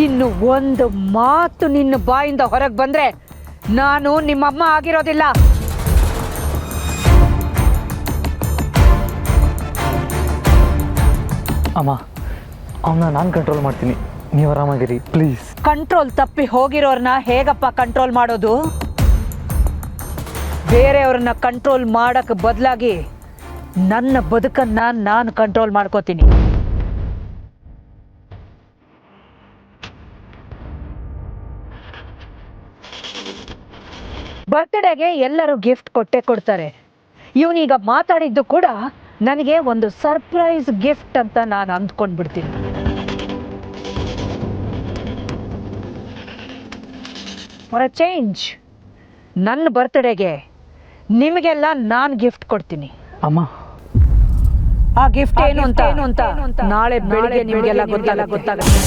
ಇನ್ನು ಒಂದು ಮಾತು ನಿನ್ನ ಬಾಯಿಂದ ಹೊರಗೆ ಬಂದ್ರೆ ನಾನು ನಿಮ್ಮಮ್ಮ ಆಗಿರೋದಿಲ್ಲ. ಅಮ್ಮ, ಅವನ್ನ ನಾನು ಕಂಟ್ರೋಲ್ ಮಾಡ್ತೀನಿ, ನೀವು ಆರಾಮಾಗಿರಿ ಪ್ಲೀಸ್. ಕಂಟ್ರೋಲ್ ತಪ್ಪಿ ಹೋಗಿರೋರ್ನ ಹೇಗಪ್ಪ ಕಂಟ್ರೋಲ್ ಮಾಡೋದು? ಬೇರೆಯವ್ರನ್ನ ಕಂಟ್ರೋಲ್ ಮಾಡಕ್ಕೆ ಬದಲಾಗಿ ನನ್ನ ಬದುಕನ್ನ ನಾನು ಕಂಟ್ರೋಲ್ ಮಾಡ್ಕೋತೀನಿ. ಬರ್ತ್ಡೇಗೆ ಎಲ್ಲರೂ ಗಿಫ್ಟ್ ಕೊಟ್ಟೆ ಕೊಡ್ತಾರೆ. ಇವನೀಗ ಮಾತಾಡಿದ್ದು ಕೂಡ ನನಗೆ ಒಂದು ಸರ್ಪ್ರೈಸ್ ಗಿಫ್ಟ್ ಅಂತ ನಾನು ಅಂದ್ಕೊಂಡ್ಬಿಡ್ತೀನಿ. ಫಾರ್ ಅ ಚೇಂಜ್ ನನ್ನ ಬರ್ತ್ಡೇಗೆ ನಿಮಗೆಲ್ಲ ನಾನು ಗಿಫ್ಟ್ ಕೊಡ್ತೀನಿ. ಅಮ್ಮ, ಆ ಗಿಫ್ಟ್ ಏನು ಅಂತ ನಾಳೆ ಬೆಳಿಗ್ಗೆ ನಿಮಗೆಲ್ಲ ಗೊತ್ತಾಗುತ್ತೆ.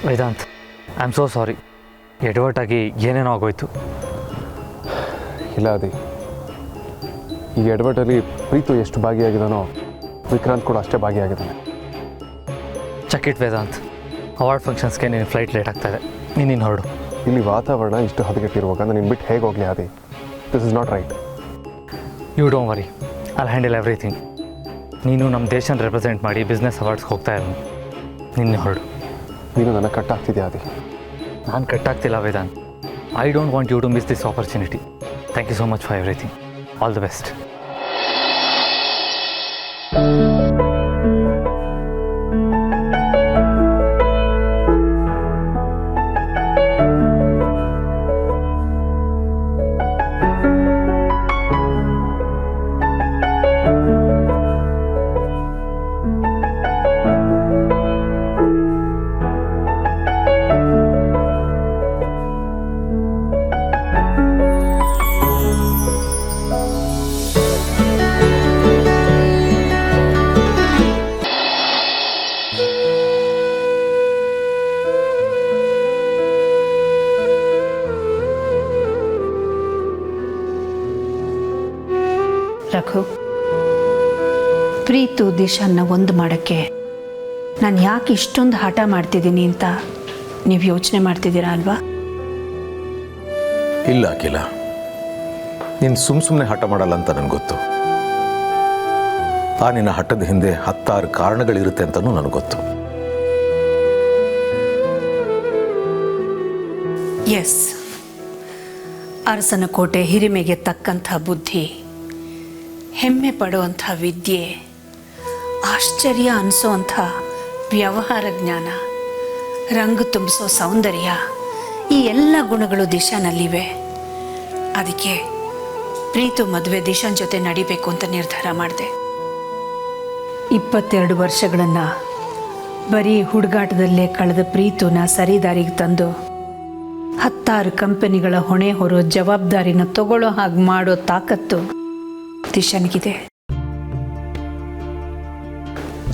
Vedant, I am so sorry. ಎಡವಟ್ಟಾಗಿ ಏನೇನೋ ಆಗೋಯ್ತು. ಇಲ್ಲ ಅದಿ, ಈ ಎಡವಟ್ಟಲ್ಲಿ ಪ್ರೀತು ಎಷ್ಟು ಭಾಗಿಯಾಗಿದ್ದಾನೋ ವಿಕ್ರಾಂತ್ ಕೂಡ ಅಷ್ಟೇ ಭಾಗಿಯಾಗಿದ್ದಾನೆ. ಚಕ್ಕಿಟ್ ವೇದಾಂತ್, ಅವಾರ್ಡ್ ಫಂಕ್ಷನ್ಸ್ಗೆ ನೀನು ಫ್ಲೈಟ್ ಲೇಟ್ ಆಗ್ತಾಯಿದೆ, ನೀನು ಹೊರಡು. ಇಲ್ಲಿ ವಾತಾವರಣ ಇಷ್ಟು ಹದಗೆಟ್ಟಿರುವಾಗ ನಾನು ಬಿಟ್ಟು ಹೇಗೆ ಹೋಗಲಿ ಅದಿ? This is not right. You don't worry, I'll handle everything. ನೀನು ನಮ್ಮ ದೇಶನ ರೆಪ್ರೆಸೆಂಟ್ ಮಾಡಿ ಬಿಸ್ನೆಸ್ ಅವಾರ್ಡ್ಸ್ಗೆ ಹೋಗ್ತಾ ಇರೋನು, ನಿನ್ನೆ ಹೊರಡು. ನೀನು ನನಗೆ ಕಟ್ಟಾಗ್ತಿದ್ಯಾ ಅದಿ? ನಾನು ಕಟ್ಟಾಗ್ತಿಲ್ಲ Vedant. I don't want you to miss this opportunity. Thank you so much for everything. All the best. Raghu, Preethu ದಿಶಾನ್ನ ಒಂದು ಮಾಡೋಕ್ಕೆ ನಾನು ಯಾಕೆ ಇಷ್ಟೊಂದು ಹಠ ಮಾಡ್ತಿದ್ದೀನಿ ಅಂತ ನೀವು ಯೋಚನೆ ಮಾಡ್ತಿದ್ದೀರಾ ಅಲ್ವಾ? ಇಲ್ಲ ಅಖಿಲ, ನೀನು ಸುಮ್ಮನೆ ಹಠ ಮಾಡಲ್ಲ ಅಂತ ನನಗೆ ಗೊತ್ತು. ಆ ನಿನ್ನ ಹಠದ ಹಿಂದೆ 10 ಕಾರಣಗಳಿರುತ್ತೆ ಅಂತಲೂ ನನಗೆ ಗೊತ್ತು. ಎಸ್, ಅರಸನ ಕೋಟೆ ಹಿರಿಮೆಗೆ ತಕ್ಕಂಥ ಬುದ್ಧಿ, ಹೆಮ್ಮೆ ಪಡುವಂಥ ವಿದ್ಯೆ, ಆಶ್ಚರ್ಯ ಅನಿಸೋವಂಥ ವ್ಯವಹಾರ ಜ್ಞಾನ, ರಂಗು ತುಂಬಿಸೋ ಸೌಂದರ್ಯ, ಈ ಎಲ್ಲ ಗುಣಗಳು ದಿಶಾನಲ್ಲಿವೆ. ಅದಕ್ಕೆ ಪ್ರೀತು ಮದುವೆ ದಿಶಾನ್ ಜೊತೆ ನಡಿಬೇಕು ಅಂತ ನಿರ್ಧಾರ ಮಾಡಿದೆ. 22 ವರ್ಷಗಳನ್ನು ಬರೀ ಹುಡುಗಾಟದಲ್ಲೇ ಕಳೆದ ಪ್ರೀತುನ ಸರಿದಾರಿಗೆ ತಂದು 10 ಕಂಪನಿಗಳ ಹೊಣೆ ಹೊರೋ ಜವಾಬ್ದಾರಿನ ತಗೊಳ್ಳೋ ಹಾಗೆ ಮಾಡೋ ತಾಕತ್ತು ದಿಶಾನಿಗಿದೆ.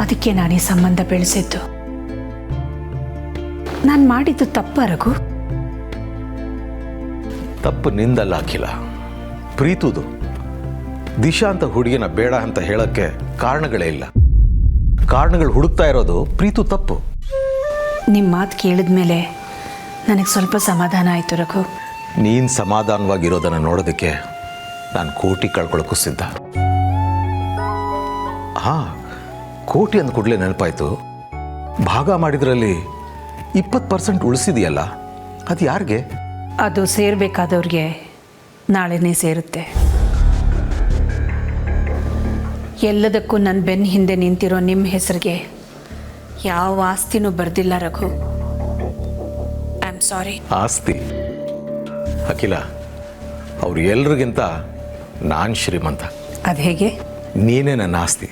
ಅದಕ್ಕೆ ನಾನು ಈ ಸಂಬಂಧ ಬೆಳೆಸಿದ್ದು. ನಾನು ಮಾಡಿದ್ದು ತಪ್ಪ ರಘು? ತಪ್ಪು ನಿಂದಲ್ಲ ಅಖಿಲ, ಪ್ರೀತುದು. ದಿಶಾ ಅಂತ ಹುಡುಗಿನ ಬೇಡ ಅಂತ ಹೇಳೋಕ್ಕೆ ಕಾರಣಗಳೇ ಇಲ್ಲ. ಕಾರಣಗಳು ಹುಡುಕ್ತಾ ಇರೋದು ಪ್ರೀತು ತಪ್ಪು. ನಿಮ್ಮ ಮಾತು ಕೇಳಿದ ಮೇಲೆ ನನಗೆ ಸ್ವಲ್ಪ ಸಮಾಧಾನ ಆಯಿತು ರಘು. ನೀನು ಸಮಾಧಾನವಾಗಿರೋದನ್ನು ನೋಡೋದಕ್ಕೆ ನಾನು ಕೋಟಿ ಕಳ್ಕೊಳ್ಳೋಕ್ಕೂ ಸಿದ್ಧ. ಹಾಂ, ಕೋಟಿ ಅಂದ ಕೂಡಲೇ ನೆನಪಾಯಿತು, ಭಾಗ ಮಾಡಿದ್ರಲ್ಲಿ 20% ಉಳಿಸಿದೆಯಲ್ಲ, ಅದು ಯಾರಿಗೆ? ಅದು ಸೇರಬೇಕಾದವ್ರಿಗೆ ನಾಳೆನೇ ಸೇರುತ್ತೆ. ಎಲ್ಲದಕ್ಕೂ ನನ್ನ ಬೆನ್ನ ಹಿಂದೆ ನಿಂತಿರೋ ನಿಮ್ಮ ಹೆಸರಿಗೆ ಯಾವ ಆಸ್ತಿನೂ ಬರ್ದಿಲ್ಲ ರಘು. I am sorry. ಆಸ್ತಿ ಅಖಿಲ, ಅವ್ರು ಎಲ್ರಿಗಿಂತ ನಾನು ಶ್ರೀಮಂತ. ಅದು ಹೇಗೆ? ನೀನೇ ನನ್ನ ಆಸ್ತಿ.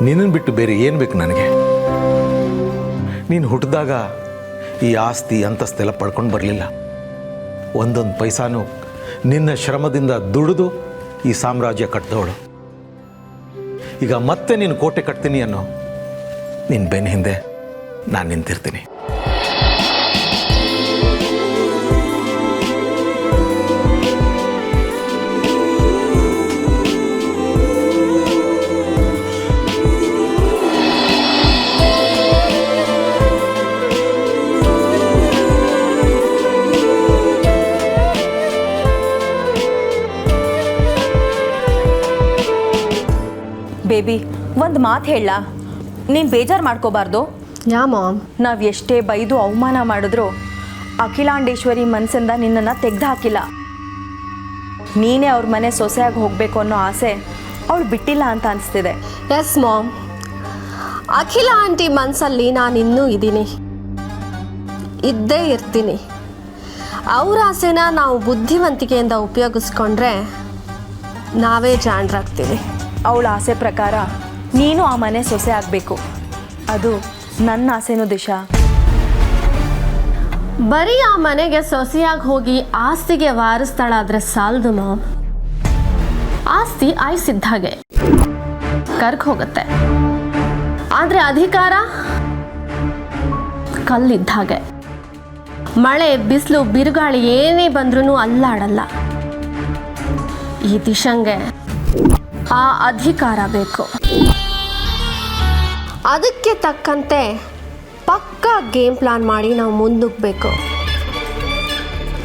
ನಿನ್ನನ್ನು ಬಿಟ್ಟು ಬೇರೆ ಏನು ಬೇಕು ನನಗೆ? ನೀನು ಹುಟ್ಟಿದಾಗ ಈ ಆಸ್ತಿ ಅಂತಸ್ತೆಲ್ಲ ಪಡ್ಕೊಂಡು ಬರಲಿಲ್ಲ. ಒಂದೊಂದು ಪೈಸಾನು ನಿನ್ನ ಶ್ರಮದಿಂದ ದುಡಿದು ಈ ಸಾಮ್ರಾಜ್ಯ ಕಟ್ಟಿದವಳು. ಈಗ ಮತ್ತೆ ನೀನು ಕೋಟೆ ಕಟ್ತೀನಿ ಅನ್ನೋ ನಿನ್ನ ಬೆನ್ನ ಹಿಂದೆ ನಾನು ನಿಂತಿರ್ತೀನಿ. ಬೇಬಿ, ಒಂದು ಮಾತು ಹೇಳ, ನೀನು ಬೇಜಾರು ಮಾಡ್ಕೋಬಾರ್ದು. ಯಾ ಮಾಮ್? ನಾವು ಎಷ್ಟೇ ಬೈದು ಅವಮಾನ ಮಾಡಿದ್ರು ಅಖಿಲಾಂಡೇಶ್ವರಿ ಮನಸ್ಸಿಂದ ನಿನ್ನನ್ನು ತೆಗೆದು ಹಾಕಿಲ್ಲ. ನೀನೇ ಅವ್ರ ಮನೆ ಸೊಸೆಯಾಗಿ ಹೋಗಬೇಕು ಅನ್ನೋ ಆಸೆ ಅವಳು ಬಿಟ್ಟಿಲ್ಲ ಅಂತ ಅನಿಸ್ತಿದೆ. ಎಸ್ ಮಾಮ್, ಅಖಿಲ ಆಂಟಿ ಮನಸ್ಸಲ್ಲಿ ನಾನು ಇನ್ನೂ ಇದ್ದೀನಿ, ಇದ್ದೇ ಇರ್ತೀನಿ. ಅವ್ರ ಆಸೆನ ನಾವು ಬುದ್ಧಿವಂತಿಕೆಯಿಂದ ಉಪಯೋಗಿಸ್ಕೊಂಡ್ರೆ ನಾವೇ ಜಾಣರಾಗ್ತೀವಿ. ಅವಳ ಆಸೆ ಪ್ರಕಾರ ನೀನು ಆ ಮನೆ ಸೊಸೆ ಆಗಬೇಕು. ಅದು ನನ್ನ ಆಸೆನೂ ದಿಶಾ. ಬರೀ ಆ ಮನೆಗೆ ಸೊಸೆಯಾಗಿ ಹೋಗಿ ಆಸ್ತಿಗೆ ವಾರಿಸ್ತಾಳಾದ್ರೆ ಸಾಲದು ಮಾಮ್. ಆಸ್ತಿ ಆಯ್ಸಿದ್ದ ಹಾಗೆ ಕರ್ಕ್ ಹೋಗುತ್ತೆ, ಆದರೆ ಅಧಿಕಾರ ಕಲ್ಲಿದ್ದ ಹಾಗೆ. ಮಳೆ ಬಿಸಿಲು ಬಿರುಗಾಳಿ ಏನೇ ಬಂದ್ರೂ ಅಲ್ಲಾಡಲ್ಲ. ಈ ದಿಶಂಗೆ ಆ ಅಧಿಕಾರ ಬೇಕು. ಅದಕ್ಕೆ ತಕ್ಕಂತೆ ಪಕ್ಕಾ ಗೇಮ್ ಪ್ಲಾನ್ ಮಾಡಿ ನಾವು ಮುಂದೂಗಬೇಕು.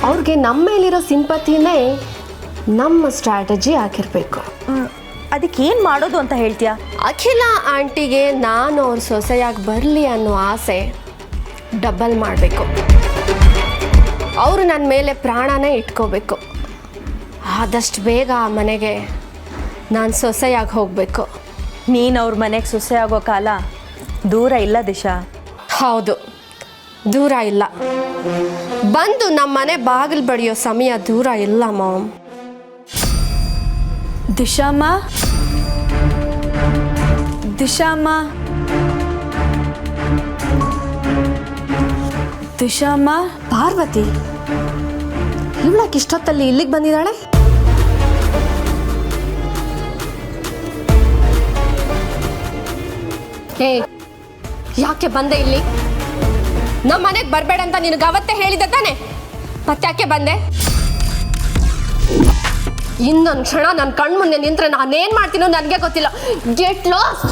ಅವ್ರಿಗೆ ನಮ್ಮ ಮೇಲಿರೋ ಸಿಂಪತಿನೇ ನಮ್ಮ ಸ್ಟ್ರಾಟಜಿ ಆಗಿರಬೇಕು. ಅದಕ್ಕೇನು ಮಾಡೋದು ಅಂತ ಹೇಳ್ತೀಯಾ? ಅಖಿಲ ಆಂಟಿಗೆ ನಾನು ಅವ್ರ ಸೊಸೆಯಾಗಿ ಬರಲಿ ಅನ್ನೋ ಆಸೆ ಡಬಲ್ ಮಾಡಬೇಕು. ಅವರು ನನ್ನ ಮೇಲೆ ಪ್ರಾಣನೇ ಇಟ್ಕೋಬೇಕು. ಆದಷ್ಟು ಬೇಗ ಆ ಮನೆಗೆ ನಾನು ಸೊಸೆಯಾಗಿ ಹೋಗಬೇಕು. ನೀನು ಅವ್ರ ಮನೆಗೆ ಸೊಸೆ ಆಗೋ ಕಾಲ ದೂರ ಇಲ್ಲ ದಿಶಾ. ಹೌದು, ದೂರ ಇಲ್ಲ. ಬಂದು ನಮ್ಮ ಮನೆ ಬಾಗಿಲು ಬಡಿಯೋ ಸಮಯ ದೂರ ಇಲ್ಲ ಮಾಮ್. ದಿಶಾಮ್ಮ, ದಿಶಾಮ್ಮ, ದಿಶಾಮ್ಮ. ಪಾರ್ವತಿ ಇವಳಕ್ಕೆ ಇಷ್ಟೊತ್ತಲ್ಲಿ ಇಲ್ಲಿಗೆ ಬಂದಿದ್ದಾಳೆ? ಹೇ, ಯಾಕೆ ಬಂದೆ ಇಲ್ಲಿ? ನಮ್ಮ ಮನೆಗೆ ಬರಬೇಡ ಅಂತ ನಿನಗೆ ಅವತ್ತೇ ಹೇಳಿದ್ದೆ ತಾನೆ, ಮತ್ತ್ಯಾಕೆ ಬಂದೆ? ಇನ್ನೊಂದು ಕ್ಷಣ ನನ್ನ ಕಣ್ಮುಂದೆ ನಿಂತ್ರೆ ನಾನೇನು ಮಾಡ್ತೀನೋ ನನಗೆ ಗೊತ್ತಿಲ್ಲ. Get lost.